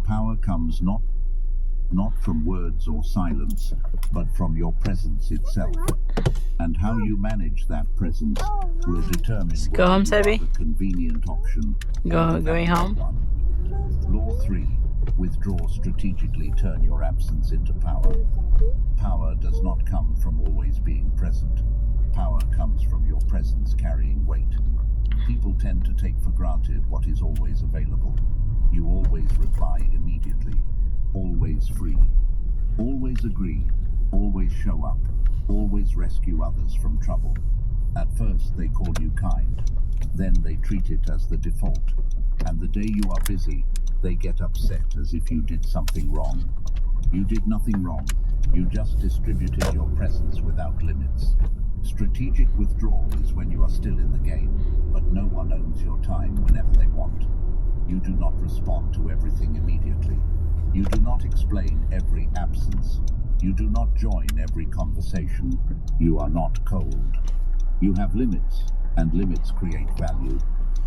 power comes not from words or silence, but from your presence itself. And how you manage that presence will determine go home, whether you Toby. are the convenient option or the Going valuable home. one. Law 3. Withdraw strategically. Turn your absence into power. Power does not come from always being present. Power comes from your presence carrying weight. People tend to take for granted what is always available. You always reply immediately. Always free. Always agree. Always show up. Always rescue others from trouble. At first they call you kind. Then they treat it as the default. And the day you are busy, they get upset as if you did something wrong. You did nothing wrong. You just distributed your presence without limits. Strategic withdrawal is when you are still in the game, but no one owns your time whenever they want. You do not respond to everything immediately. You do not explain every absence. You do not join every conversation. You are not cold. You have limits, and limits create value.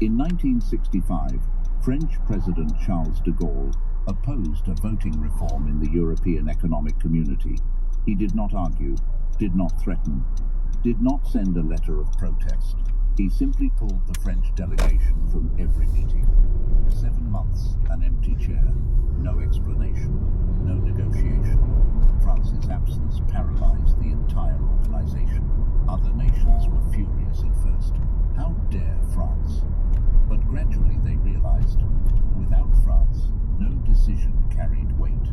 In 1965, French President Charles de Gaulle opposed a voting reform in the European Economic Community. He did not argue, did not threaten, did not send a letter of protest. He simply pulled the French delegation from every meeting. 7 months, an empty chair, no explanation, no negotiation. France's absence paralyzed the entire organization. Other nations were furious at first. How dare France? But gradually they realized, without France, no decision carried weight.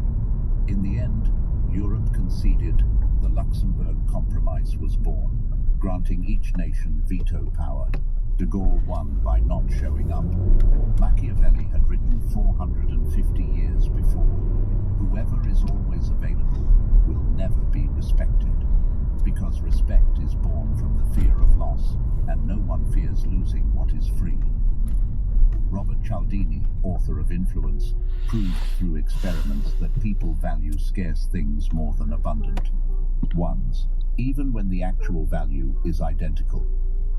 In the end, Europe conceded. The Luxembourg Compromise was born, granting each nation veto power. De Gaulle won by not showing up. Machiavelli had written 450 years before, whoever is always available will never be respected, because respect is born from the fear of loss, and no one fears losing what is free. Robert Cialdini, author of Influence, proved through experiments that people value scarce things more than abundant ones, even when the actual value is identical.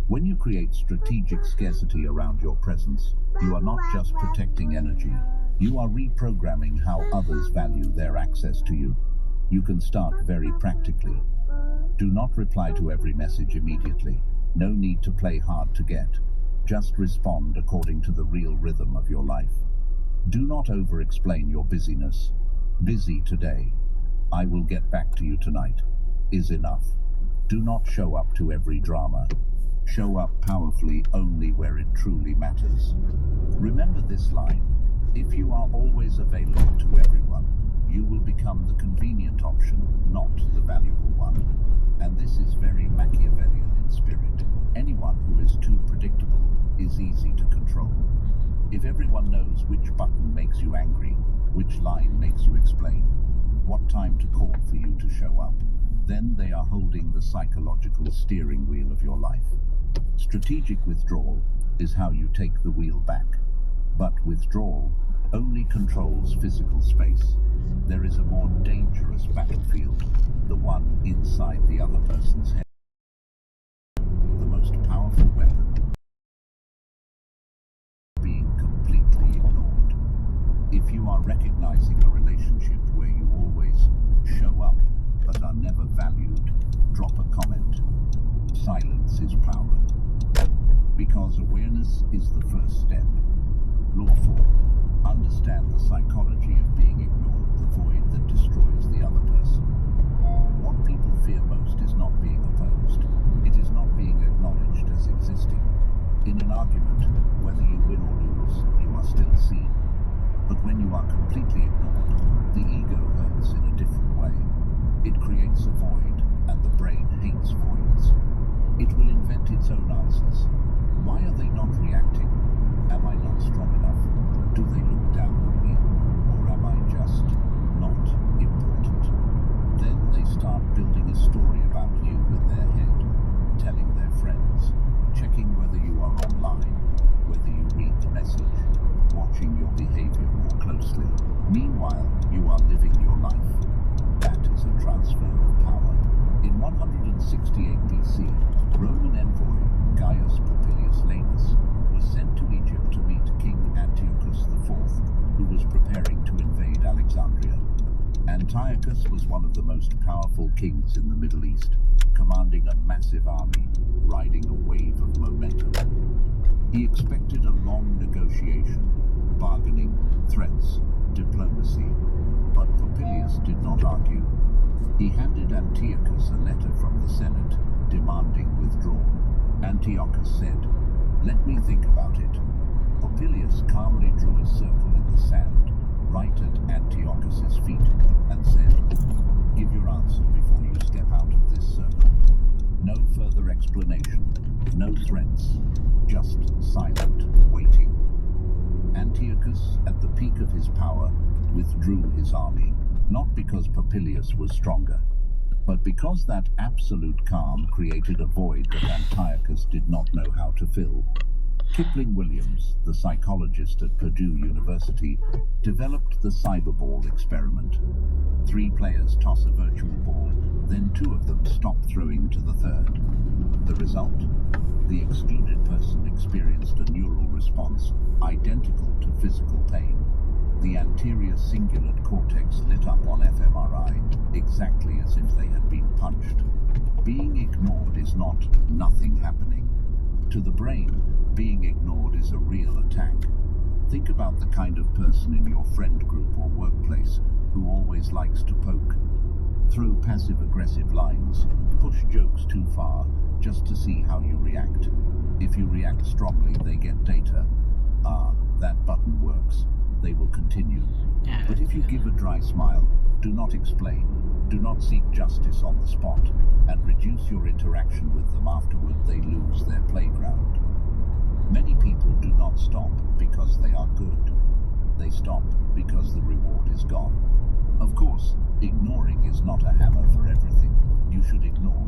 When you create strategic scarcity around your presence, you are not just protecting energy, you are reprogramming how others value their access to you. You can start very practically. Do not reply to every message immediately. No need to play hard to get. Just respond according to the real rhythm of your life. Do not over-explain your busyness. Busy today. I will get back to you tonight. Is enough. Do not show up to every drama. Show up powerfully only where it truly matters. Remember this line: if you are always available to everyone, you will become the convenient option, not the valuable one. And this is very Machiavellian in spirit. Anyone who is too predictable is easy to control. If everyone knows which button makes you angry, which line makes you explain, what time to call for you to show up, then they are holding the psychological steering wheel of your life. Strategic withdrawal is how you take the wheel back. But withdrawal only controls physical space. There is a more dangerous battlefield, the one inside the other person's head. The most powerful weapon, being completely ignored. If you are recognizing a relationship where you always show up but are never valued, drop a comment. Silence is power. Because awareness is the first step. Law 4. Understand the psychology of being ignored, the void that destroys the other person. What people fear most is not being opposed. It is not being acknowledged as existing. In an argument, whether you win or lose, you are still seen. But when you are completely ignored, the ego hurts in a different way. It creates a void, and the brain hates voids. It will invent its own answers. Why are they not reacting? Am I not strong enough? Do they look down on me? Or am I just not important? Then they start building a story about you in their head, telling their friends, checking whether you are online, whether you read the message, watching your behavior more closely. Meanwhile, you are living your life. That is a transfer of power. In 168 BC, Roman envoy Gaius Popilius Laenas was sent to Egypt to meet King Antiochus IV, who was preparing to invade Antiochus was one of the most powerful kings in the Middle East, commanding a massive army, riding a wave of momentum. He expected a long negotiation, bargaining, threats, diplomacy, but Popilius did not argue. He handed Antiochus a letter from the Senate, demanding withdrawal. Antiochus said, "Let me think about it." Popilius calmly drew a circle in the sand, right at Antiochus's feet, and said, "Give your answer before you step out of this circle." No further explanation, no threats, just silent waiting. Antiochus, at the peak of his power, withdrew his army, not because Popilius was stronger, but because that absolute calm created a void that Antiochus did not know how to fill. Kipling Williams, the psychologist at Purdue University, developed the cyberball experiment. 3 players toss a virtual ball, then 2 of them stop throwing to the third. The result? The excluded person experienced a neural response identical to physical pain. The anterior cingulate cortex lit up on fMRI, exactly as if they had been punched. Being ignored is not nothing happening. To the brain, being ignored is a real attack. Think about the kind of person in your friend group or workplace who always likes to poke, throw passive-aggressive lines, push jokes too far just to see how you react. If you react strongly, they get data. Ah, that button works. They will continue. But if you give a dry smile, do not explain, do not seek justice on the spot, and reduce your interaction with them afterward, they lose their playground. Many people do not stop because they are good. They stop because the reward is gone. Of course, ignoring is not a hammer for everything. You should ignore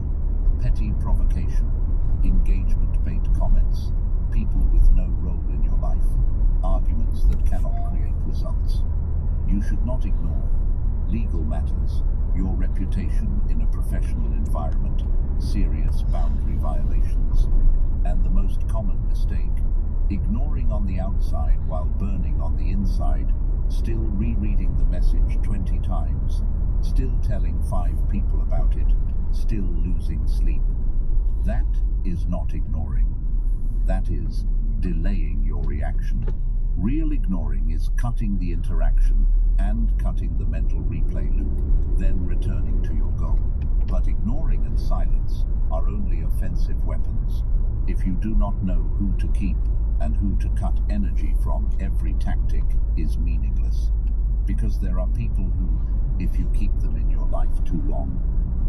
petty provocation, engagement bait comments, people with no role in your life, arguments that cannot create results. You should not ignore legal matters, your reputation in a professional environment, serious boundary violations, and the most common mistake, ignoring on the outside while burning on the inside, still rereading the message 20 times, still telling 5 people about it, still losing sleep. That is not ignoring. That is delaying your reaction. Real ignoring is cutting the interaction and cutting the mental replay loop, then returning to your goal. But ignoring and silence are only offensive weapons. If you do not know who to keep and who to cut energy from, every tactic is meaningless. Because there are people who, if you keep them in your life too long,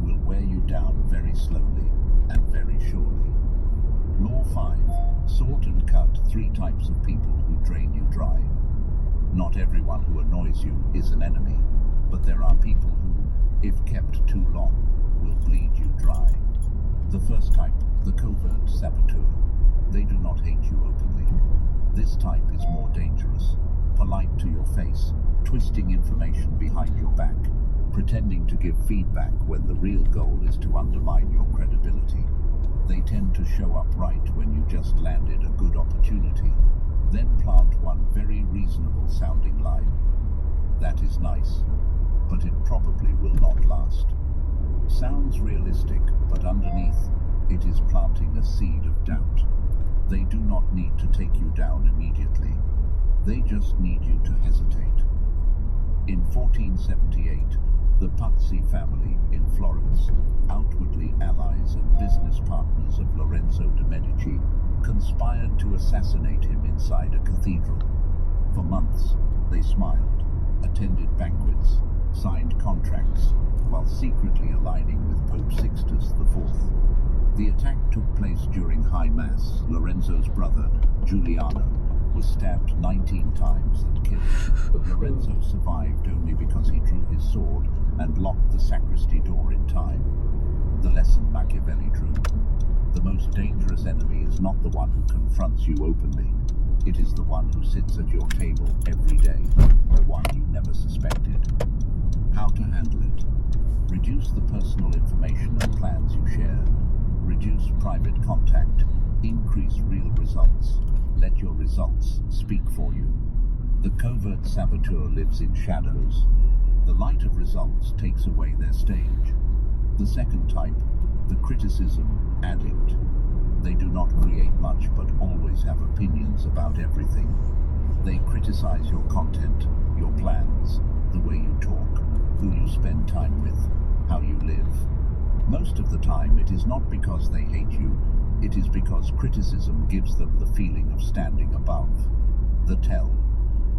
will wear you down very slowly and very surely. Law 5. Sort and cut 3 types of people who drain you dry. Not everyone who annoys you is an enemy, but there are people who, if kept too long, will bleed you dry. The first type, the covert saboteur. They do not hate you openly. This type is more dangerous, polite to your face, twisting information behind your back, pretending to give feedback when the real goal is to undermine your credibility. They tend to show up right when you just landed a good opportunity, then plant one very reasonable sounding line. That is nice, but it probably will not last. Sounds realistic, but underneath, it is planting a seed of doubt. They do not need to take you down immediately. They just need you to hesitate. In 1478, the Pazzi family in Florence, outwardly allies and business partners of Lorenzo de' Medici, conspired to assassinate him inside a cathedral. For months, they smiled, attended banquets, signed contracts, while secretly aligning with Pope Sixtus IV. The attack took place during High Mass. Lorenzo's brother, Giuliano, was stabbed 19 times and killed. Lorenzo survived only because he drew his sword and locked the sacristy door in time. The lesson Machiavelli drew. The most dangerous enemy is not the one who confronts you openly. It is the one who sits at your table every day, the one you never suspected. How to handle it? Reduce the personal information and plans you share. Reduce private contact. Increase real results. Let your results speak for you. The covert saboteur lives in shadows. The light of results takes away their stage. The second type, the criticism addict. They do not create much but always have opinions about everything. They criticize your content, your plans, the way you talk, who you spend time with, how you live. Most of the time it is not because they hate you, it is because criticism gives them the feeling of standing above. The tell.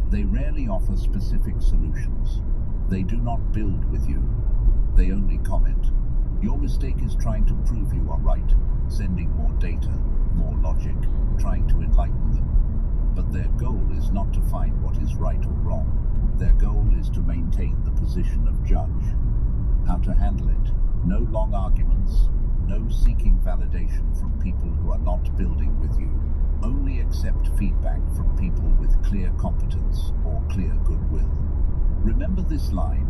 They rarely offer specific solutions. They do not build with you. They only comment. Your mistake is trying to prove you are right, sending more data, more logic, trying to enlighten them. But their goal is not to find what is right or wrong. Their goal is to maintain the position of judge. How to handle it? No long arguments, no seeking validation from people who are not building with you. Only accept feedback from people with clear competence or clear goodwill. Remember this line: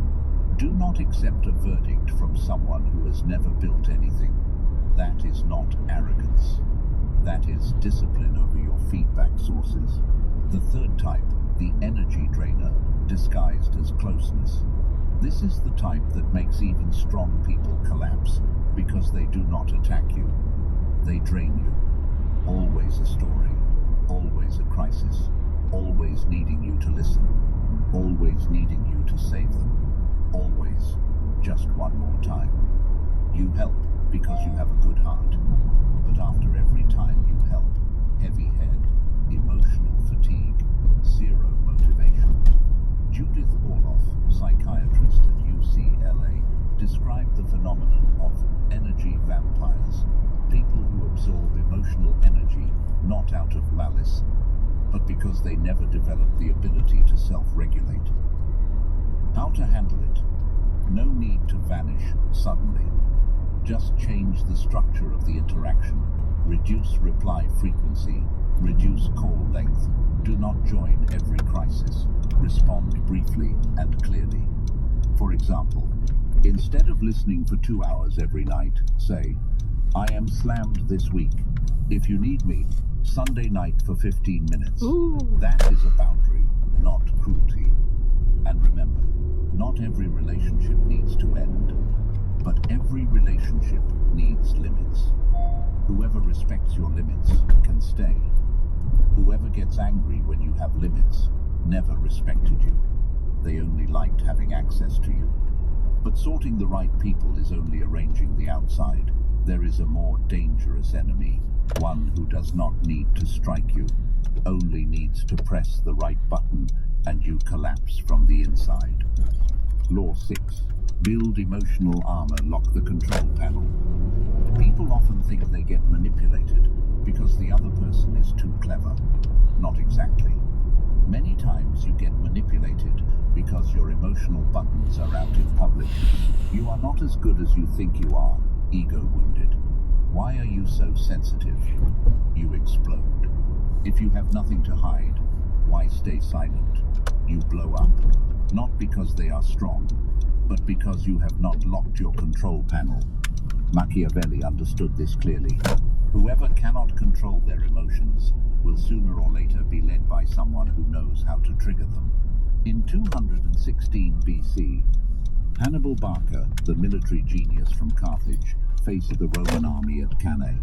do not accept a verdict from someone who has never built anything. That is not arrogance. That is discipline over your feedback sources. The third type, the energy drainer, disguised as closeness. This is the type that makes even strong people collapse because they do not attack you. They drain you. Always a story, always a crisis, always needing you to listen, always needing you to save them, always just one more time. You help because you have a good heart, but after every time you help, heavy head, emotional fatigue, zero motivation. Judith Orloff, psychiatrist at UCLA, described the phenomenon of energy vampires, people who absorb emotional energy not out of malice, but because they never developed the ability to self-regulate. How to handle it? No need to vanish suddenly. Just change the structure of the interaction, reduce reply frequency, reduce call length. Do not join every crisis. Respond briefly and clearly. For example, instead of listening for 2 hours every night, say, "I am slammed this week. If you need me, Sunday night for 15 minutes. Ooh. That is a boundary, not cruelty. And remember, not every relationship needs to end, but every relationship needs limits. Whoever respects your limits can stay. Whoever gets angry when you have limits never respected you. They only liked having access to you. But sorting the right people is only arranging the outside. There is a more dangerous enemy, one who does not need to strike you, only needs to press the right button and you collapse from the inside. Law 6. Build emotional armor, lock the control panel. People often think they get manipulated because the other person is too clever. Not exactly. Many times you get manipulated because your emotional buttons are out in public. You are not as good as you think you are, ego wounded. Why are you so sensitive? You explode. If you have nothing to hide, why stay silent? You blow up. Not because they are strong, but because you have not locked your control panel. Machiavelli understood this clearly. Whoever cannot control their emotions will sooner or later be led by someone who knows how to trigger them. In 216 BC, Hannibal Barca, the military genius from Carthage, faced the Roman army at Cannae.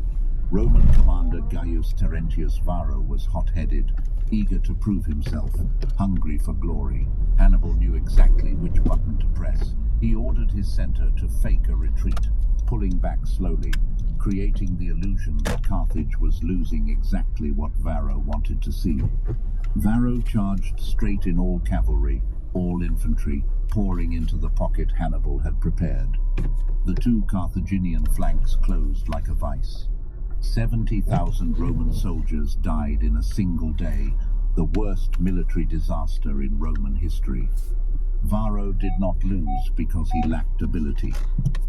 Roman commander Gaius Terentius Varro was hot-headed, eager to prove himself, hungry for glory. Hannibal knew exactly which button to press. He ordered his center to fake a retreat, pulling back slowly, creating the illusion that Carthage was losing exactly what Varro wanted to see. Varro charged straight in all cavalry, all infantry, pouring into the pocket Hannibal had prepared. The two Carthaginian flanks closed like a vice. 70,000 Roman soldiers died in a single day, the worst military disaster in Roman history. Varro did not lose because he lacked ability.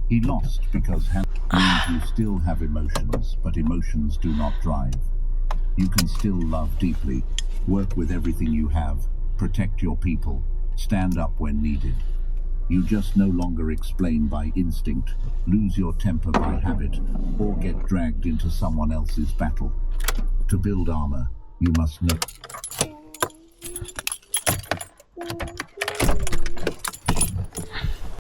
He lost because you still have emotions, but emotions do not drive. You can still love deeply, work with everything you have, protect your people, stand up when needed. You just no longer explain by instinct, lose your temper by habit, or get dragged into someone else's battle. To build armor, you must know